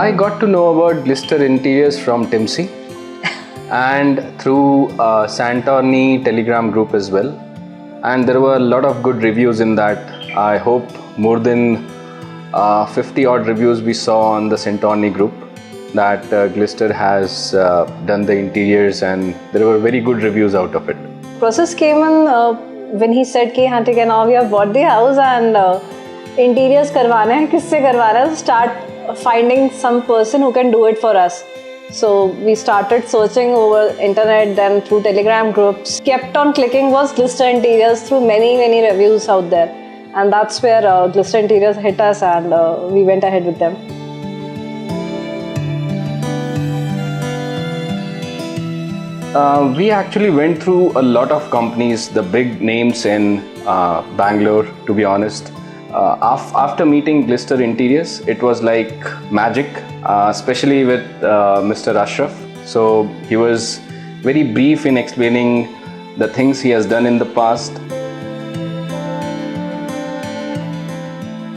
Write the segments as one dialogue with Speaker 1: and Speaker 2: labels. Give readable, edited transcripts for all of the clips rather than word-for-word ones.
Speaker 1: I got to know about Glister Interiors from Timsy and through Santorni Telegram group as well. And there were a lot of good reviews in that. I hope more than 50 odd reviews we saw on the Santorni group that Glister has done the interiors, and there were very good reviews out of it.
Speaker 2: Process came in when he said कि हाँ ठीक है, now we have bought the house and interiors करवाने हैं, किससे करवाना है? Start finding some person who can do it for us. So we started searching over internet, then through Telegram groups. Kept on clicking was Glister Interiors through many reviews out there, and that's where Glister Interiors hit us, and we went ahead with them.
Speaker 1: We actually went through a lot of companies, the big names in Bangalore, to be honest. After meeting Glister Interiors, it was like magic, especially with Mr. Ashraf. So he was very brief in explaining the things he has done in the past.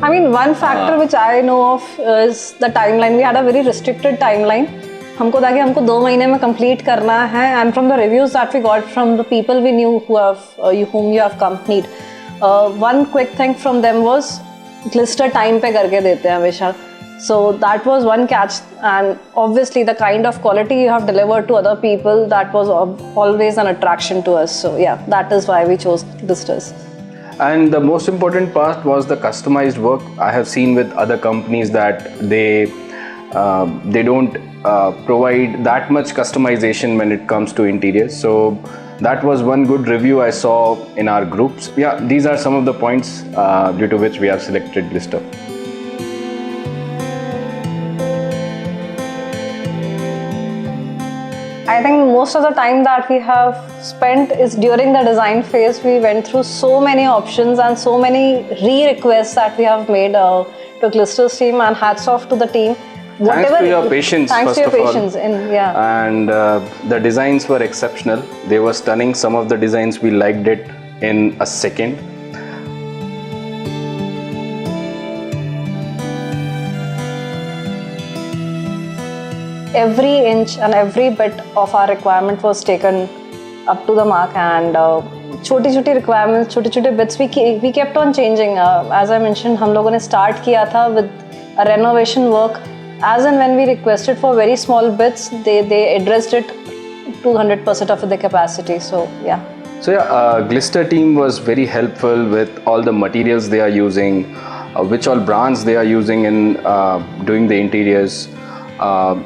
Speaker 2: I mean, one factor which I know of is the timeline. We had a very restricted timeline. हमको था कि हमको 2 महीने में complete करना है, and from the reviews that we got from the people we knew whom you have accompanied, one quick thing from them was Glister time पे करके देते हैं हमेशा. So that was one catch, and obviously the kind of quality you have delivered to other people, that was always an attraction to us. So yeah, that is why we chose Glisters.
Speaker 1: And the most important part was the customized work. I have seen with other companies that they don't provide that much customization when it comes to interiors. So that was one good review I saw in our groups. Yeah, these are some of the points due to which we have selected Glister.
Speaker 2: I think most of the time that we have spent is during the design phase. We went through so many options and so many re-requests that we have made to Glister's team, and hats off to the team.
Speaker 1: Thanks to your patience,
Speaker 2: thanks
Speaker 1: first
Speaker 2: to your
Speaker 1: of
Speaker 2: patience,
Speaker 1: all.
Speaker 2: yeah.
Speaker 1: And the designs were exceptional. They were stunning. Some of the designs we liked it in a second.
Speaker 2: Every inch and every bit of our requirement was taken up to the mark, and छोटी-छोटी requirements, छोटे-छोटे bits we kept on changing. As I mentioned, हम लोगों ने start किया था with a renovation work. As and when we requested for very small bits, they addressed it to 100% of the capacity. So yeah.
Speaker 1: So yeah, Glister team was very helpful with all the materials they are using, which all brands they are using in doing the interiors.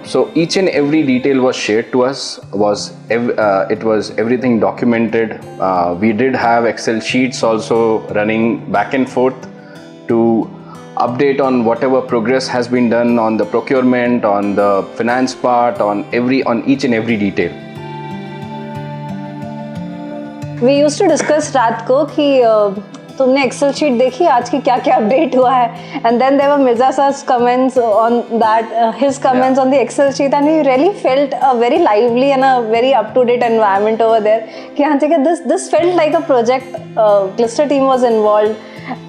Speaker 1: So each and every detail was shared to us. It was everything documented. We did have Excel sheets also running back and forth to update on whatever progress has been done on the procurement, on the finance part, on each and every detail.
Speaker 2: We used to discuss रात को कि तुमने Excel sheet देखी आज की क्या update हुआ है, and then there were Mirza sir's comments on that, his comments on the Excel sheet, and we really felt a very lively and a very up-to-date environment over there. कि हाँ ठीक है, this felt like a project. Glister team was involved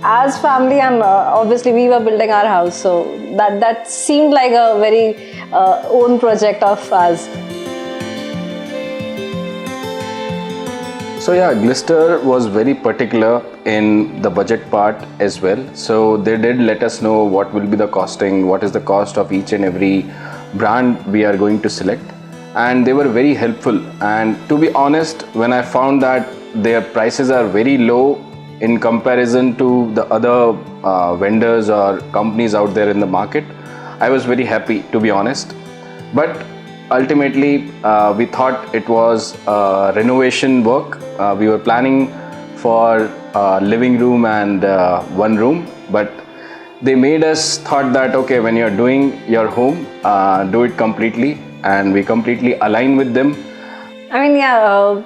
Speaker 2: as family, and obviously we were building our house, so that seemed like a very own project of ours.
Speaker 1: So yeah, Glister was very particular in the budget part as well. So they did let us know what will be the costing, what is the cost of each and every brand we are going to select, and they were very helpful. And to be honest, when I found that their prices are very low in comparison to the other vendors or companies out there in the market, I was very happy, to be honest. But ultimately, we thought it was renovation work. We were planning for living room and one room, but they made us thought that okay, when you're doing your home, do it completely, and we completely align with them.
Speaker 2: I mean, yeah,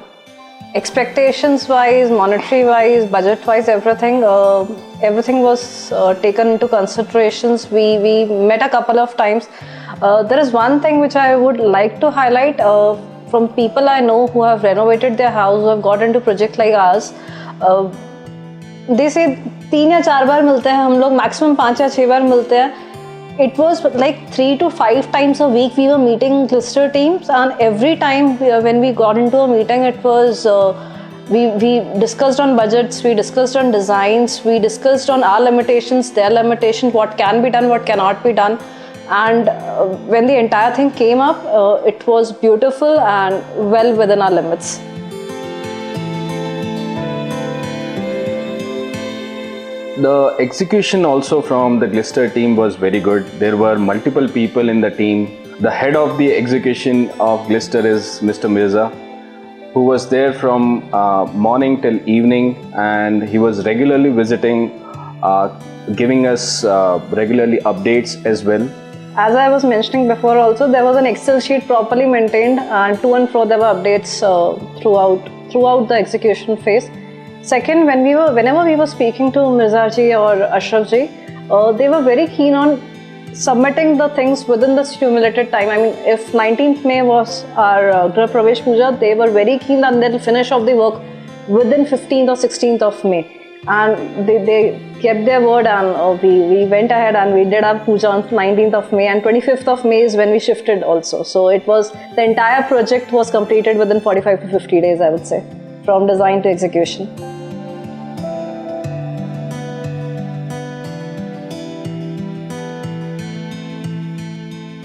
Speaker 2: expectations wise, monetary wise, budget wise, everything was taken into considerations. We met a couple of times. There is one thing which I would like to highlight from people I know who have renovated their house, who have got into projects like ours. They say 3 या 4 बार मिलते हैं हम लोग, maximum 5 या 6 बार मिलते हैं. it was like 3 to 5 times a week we were meeting Glister teams, and every time when we got into a meeting, it was we discussed on budgets, we discussed on designs, we discussed on our limitations, their limitations, what can be done, what cannot be done. And when the entire thing came up, it was beautiful and well within our limits.
Speaker 1: The execution also from the Glister team was very good. There were multiple people in the team. The head of the execution of Glister is Mr. Mirza, who was there from morning till evening, and he was regularly visiting, giving us regularly updates as well.
Speaker 2: As I was mentioning before also, there was an Excel sheet properly maintained, and to and fro there were updates throughout the execution phase. Second, whenever we were speaking to Mirza ji or Ashraf ji, they were very keen on submitting the things within the stipulated time. I mean, if 19th May was our Grah Pravesh Puja, they were very keen that they'll finish off the work within 15th or 16th of May. And they kept their word, and we went ahead and we did our puja on 19th of May, and 25th of May is when we shifted also. So it was, the entire project was completed within 45 to 50 days, I would say, from design to execution.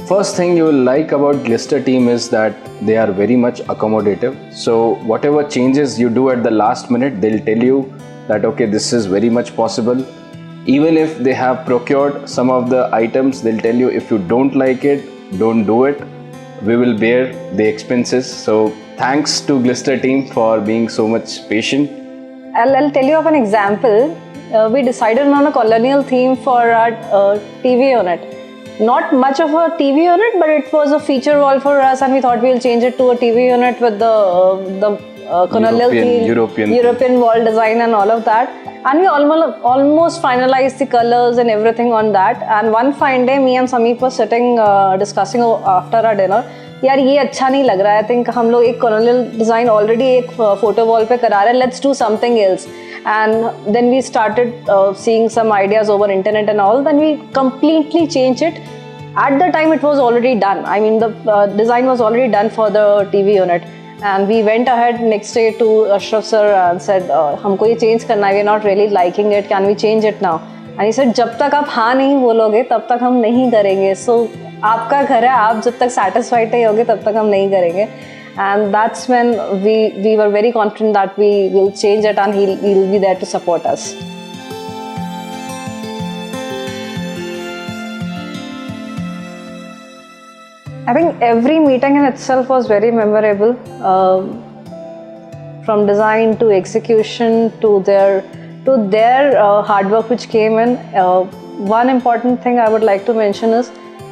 Speaker 1: First thing you will like about Glister team is that they are very much accommodative. So whatever changes you do at the last minute, they'll tell you that okay, this is very much possible. Even if they have procured some of the items, they'll tell you if you don't like it, don't do it. We will bear the expenses. So thanks to Glister team for being so much patient.
Speaker 2: I'll tell you of an example. We decided on a colonial theme for our TV unit. Not much of a TV unit, but it was a feature wall for us, and we thought we'll change it to a TV unit with the colonial theme, European wall design and all of that. And we almost finalized the colors and everything on that. And one fine day, me and Sameep were sitting discussing after our dinner. यार ये अच्छा नहीं लग रहा है. I think हम लोग एक colonial design already एक photo wall पे करा रहे हैं. Let's do something else. And then we started seeing some ideas over internet and all. Then we completely changed it. At the time, it was already done. I mean, the design was already done for the TV unit. And we went ahead next day to Ashraf sir and said, हमको ये change करना है. We are not really liking it. Can we change it now? And he said, जब तक आप हाँ नहीं बोलोगे, तब तक हम नहीं करेंगे. So आपका घर है, आप जब तक satisfied नहीं होगे, तब तक हम नहीं करेंगे. And that's when we were very confident that we will change it, and he'll be there to support us. I think every meeting in itself was very memorable. From design to execution to their hard work which came in. One important thing I would like to mention is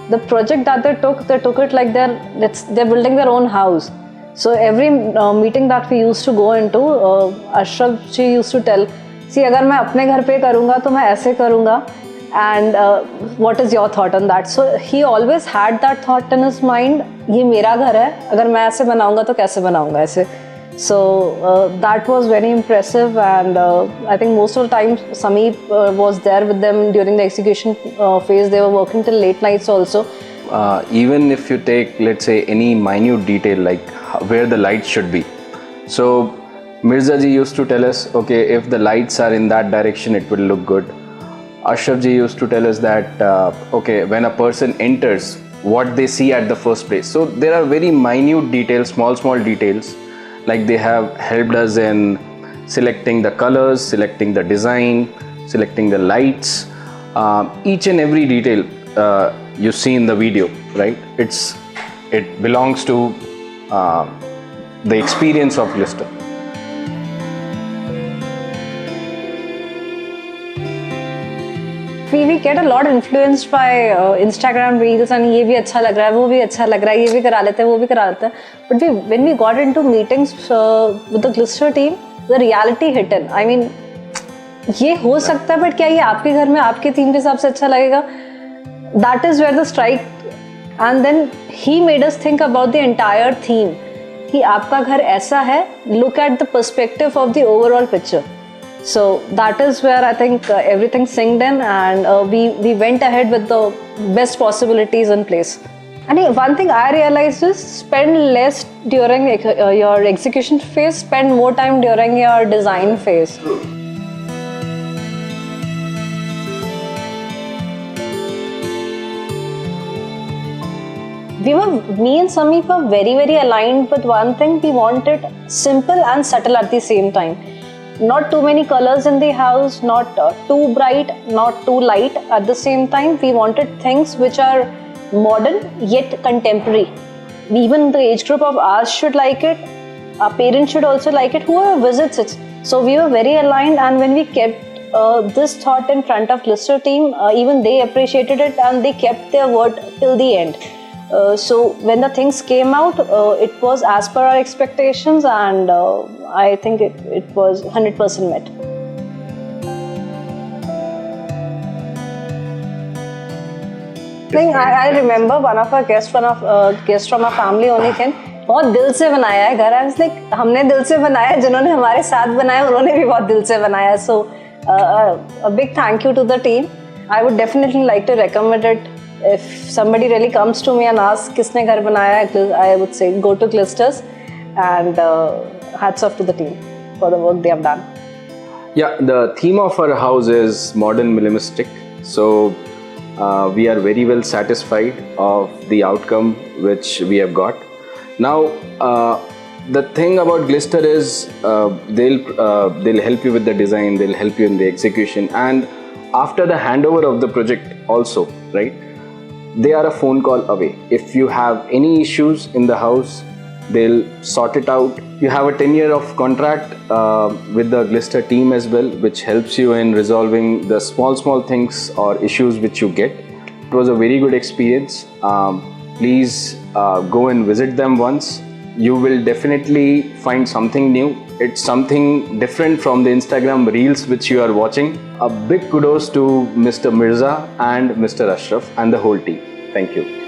Speaker 2: the project that they took it like they're building their own house. So every meeting that we used to go into, Ashraf ji used to tell, see, अगर मैं अपने घर पे करूँगा तो मैं ऐसे करूँगा, and what is your thought on that? So he always had that thought in his mind, ये मेरा घर है, अगर मैं ऐसे बनाऊँगा तो कैसे बनाऊँगा ऐसे. So that was very impressive, and I think most of the time Sameep was there with them during the execution phase. They were working till late nights also.
Speaker 1: Even if you take, let's say, any minute detail like where the lights should be. So Mirza ji used to tell us, okay, if the lights are in that direction, it will look good. Ashraf ji used to tell us that, okay, when a person enters, what they see at the first place. So there are very minute details, small details, like they have helped us in selecting the colors, selecting the design, selecting the lights, each and every detail you see in the video, right? It belongs to the experience of Glister.
Speaker 2: We get a lot influenced by Instagram reels, and ये भी अच्छा लग रहा है, वो भी अच्छा लग रहा है, ये भी करा लेते हैं, वो भी करा लेते हैं. But when we got into meetings with the Glister team, the reality hit in. I mean, ये हो सकता है, but क्या ये आपके घर में आपके थीम के हिसाब से अच्छा लगेगा? That is where the strike. And then he made us think about the entire theme. कि आपका घर ऐसा है, look at the perspective of the overall picture. So that is where I think everything synced in, and we went ahead with the best possibilities in place. And one thing I realized is spend less during your execution phase, spend more time during your design phase. Me and Sameep were very, very aligned with one thing. We wanted simple and subtle at the same time. Not too many colors in the house, not too bright, not too light. At the same time, we wanted things which are modern yet contemporary. Even the age group of ours should like it. Our parents should also like it, whoever visits it. So we were very aligned, and when we kept this thought in front of Glister team, even they appreciated it and they kept their word till the end. So when the things came out, it was as per our expectations, and I think it was 100% met. I remember one of our guests from our family only can बहुत दिल से बनाया है घर. I was like, हमने दिल से बनाया, जिन्होंने हमारे साथ बनाया उन्होंने भी बहुत दिल से बनाया. So a big thank you to the team. I would definitely like to recommend it. If somebody really comes to me and asks किसने घर बनाया है, I would say go to Glisters, and hats off to the team for the work they have done.
Speaker 1: Yeah, the theme of our house is modern minimalistic. So we are very well satisfied of the outcome which we have got. Now, the thing about Glister is they'll help you with the design, they'll help you in the execution, and after the handover of the project also, right? They are a phone call away. If you have any issues in the house, they'll sort it out. You have a 10-year of contract with the Glister team as well, which helps you in resolving the small things or issues which you get. It was a very good experience. Please go and visit them once. You will definitely find something new. It's something different from the Instagram reels which you are watching. A big kudos to Mr. Mirza and Mr. Ashraf and the whole team. Thank you.